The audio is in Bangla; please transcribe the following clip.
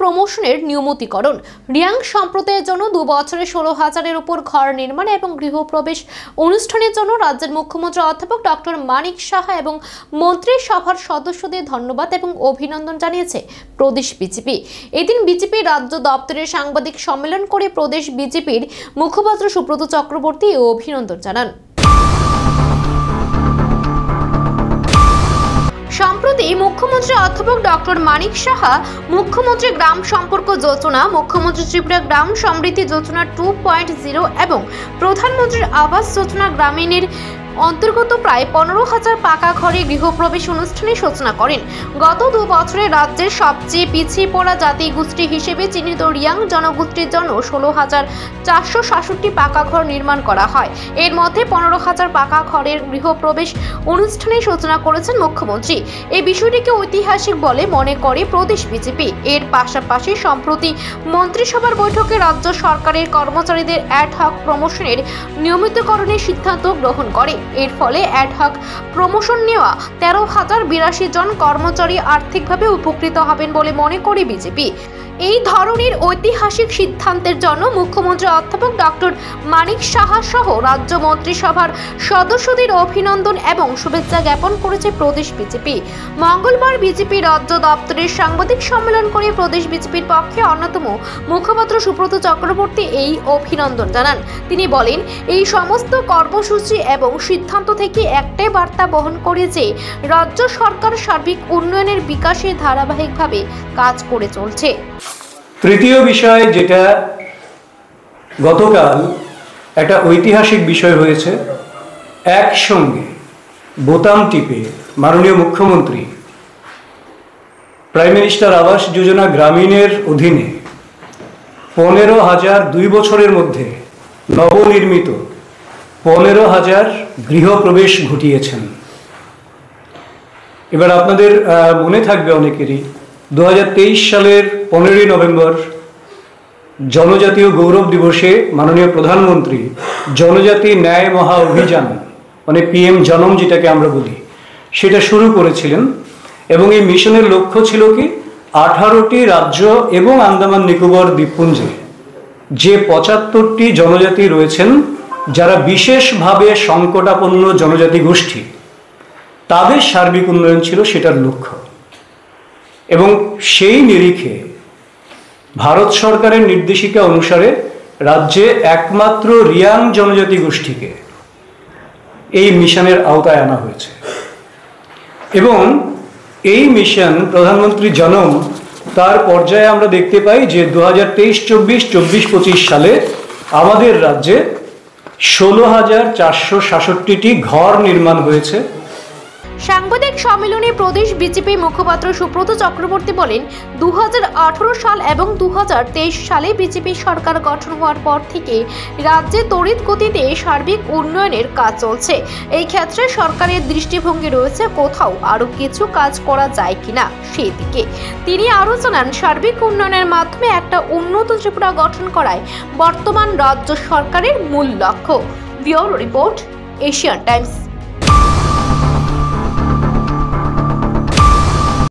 প্রমোশনের নিয়মিতকরণ। রিয়াং সম্প্রদায়ের জন্য 2 বছরে 16,000-এর উপর ঘর নির্মাণ এবং গৃহপ্রবেশ অনুষ্ঠানের জন্য রাজ্যের মুখ্যমন্ত্রী অধ্যাপক ডক্টর মানিক সাহা এবং মন্ত্রিসভার সদস্যদের ধন্যবাদ এবং অভিনন্দন জানিয়েছে প্রদেশ বিজেপি। এদিন বিজেপি রাজ্য দপ্তরের সাংবাদিক সম্মেলন করে প্রদেশ বিজেপির মুখপাত্র সুব্রত চক্রবর্তী অভিনন্দন জানান। সম্প্রতি মুখ্যমন্ত্রী অধ্যাপক ডক্টর মানিক সাহা মুখ্যমন্ত্রী গ্রাম সম্পর্ক যোজনা, মুখ্যমন্ত্রী ত্রিপুরা গ্রাম সমৃদ্ধি যোজনা 2.0 এবং প্রধানমন্ত্রীর আবাস যোজনা গ্রামীণের অন্তর্গত প্রায় 15,000 পাকা ঘরে গৃহপ্রবেশ অনুষ্ঠানের সূচনা করেন। গত 2 বছরে রাজ্যের সবচেয়ে পিছিয়ে পড়া জাতি গোষ্ঠী হিসেবে চিহ্নিত রিয়াং জনগোষ্ঠীর জন্য 16,467 পাকা ঘর নির্মাণ করা হয়। এর মধ্যে 15,000 পাকা ঘরের গৃহপ্রবেশ অনুষ্ঠানের সূচনা করেছেন মুখ্যমন্ত্রী। এই বিষয়টিকে ঐতিহাসিক বলে মনে করে প্রদেশ বিজেপি। এর পাশাপাশি সম্প্রতি মন্ত্রিসভার বৈঠকে রাজ্য সরকারের কর্মচারীদের অ্যাডহক প্রমোশনের নিয়মিতকরণের সিদ্ধান্ত গ্রহণ করে। এর ফলে অ্যাডহক প্রমোশন নেওয়া 13,082 জন কর্মচারী আর্থিকভাবে উপকৃত হবেন বলে মনে করে বিজেপি। এই ধরনের ঐতিহাসিক সিদ্ধান্তের জন্য মুখ্যমন্ত্রী অধ্যাপক ডক্টর মানিক সাহা সহ রাজ্য মন্ত্রিসভার সদস্যদের অভিনন্দন এবং শুভেচ্ছা জ্ঞাপন করেছে প্রদেশ বিজেপি। মঙ্গলবার বিজেপি রাজ্য দপ্তরের সাংবাদিক সম্মেলন করে প্রদেশ বিজেপির পক্ষে অন্যতম মুখপাত্র সুব্রত চক্রবর্তী এই অভিনন্দন জানান। তিনি বলেন, এই সমস্ত কর্মসূচি এবং সিদ্ধান্ত থেকে একটাই বার্তা বহন করে যে রাজ্য সরকার সার্বিক উন্নয়নের বিকাশে ধারাবাহিকভাবে কাজ করে চলছে। তৃতীয় বিষয়, যেটা গতকাল একটা ঐতিহাসিক বিষয় হয়েছে, একসঙ্গে বোতাম টিপে মাননীয় মুখ্যমন্ত্রী প্রাইম মিনিস্টার আবাস যোজনা গ্রামীণের অধীনে 15,000 2 বছরের মধ্যে নবনির্মিত 15,000 গৃহপ্রবেশ ঘটিয়েছেন। এবার আপনাদের মনে থাকবে অনেকেরই 2023 সালের 15ই নভেম্বর জনজাতীয় গৌরব দিবসে মাননীয় প্রধানমন্ত্রী জনজাতি ন্যায় মহা অভিযান, মানে PM জনম যেটাকে আমরা বলি, সেটা শুরু করেছিলেন। এবং এই মিশনের লক্ষ্য ছিল কি, 18টি রাজ্য এবং আন্দামান নিকোবর দ্বীপপুঞ্জে যে 75টি জনজাতি রয়েছেন যারা বিশেষভাবে সংকটাপন্ন জনজাতি গোষ্ঠী, তাদের সার্বিক উন্নয়ন ছিল সেটার লক্ষ্য। এবং সেই নিরিখে ভারত সরকারের নির্দেশিকা অনুসারে রাজ্যে একমাত্র রিয়াং জনজাতি গোষ্ঠীকে এই মিশনের আওতায় আনা হয়েছে। এবং এই মিশন প্রধানমন্ত্রী জনম, তার পর্যায়ে আমরা দেখতে পাই যে 2023-24, 24-25 সালে আমাদের রাজ্যে 16,467টি ঘর নির্মাণ হয়েছে। সাংবাদিক সম্মেলনে প্রদেশ বিজেপি মুখপাত্র সুব্রত চক্রবর্তী বলেন, 2018 সাল এবং 2023 সালে বিজেপি সরকার গঠন হওয়ার পর থেকে রাজ্যে তড়িৎ গতিতে সার্বিক উন্নয়নের কাজ চলছে। এই ক্ষেত্রে সরকারের দৃষ্টিভঙ্গি রয়েছে কোথাও আরও কিছু কাজ করা যায় কিনা সেই দিকে। তিনি আরও জানান, সার্বিক উন্নয়নের মাধ্যমে একটা উন্নত ত্রিপুরা গঠন করাই বর্তমান রাজ্য সরকারের মূল লক্ষ্য। Bureau report, Asian Times.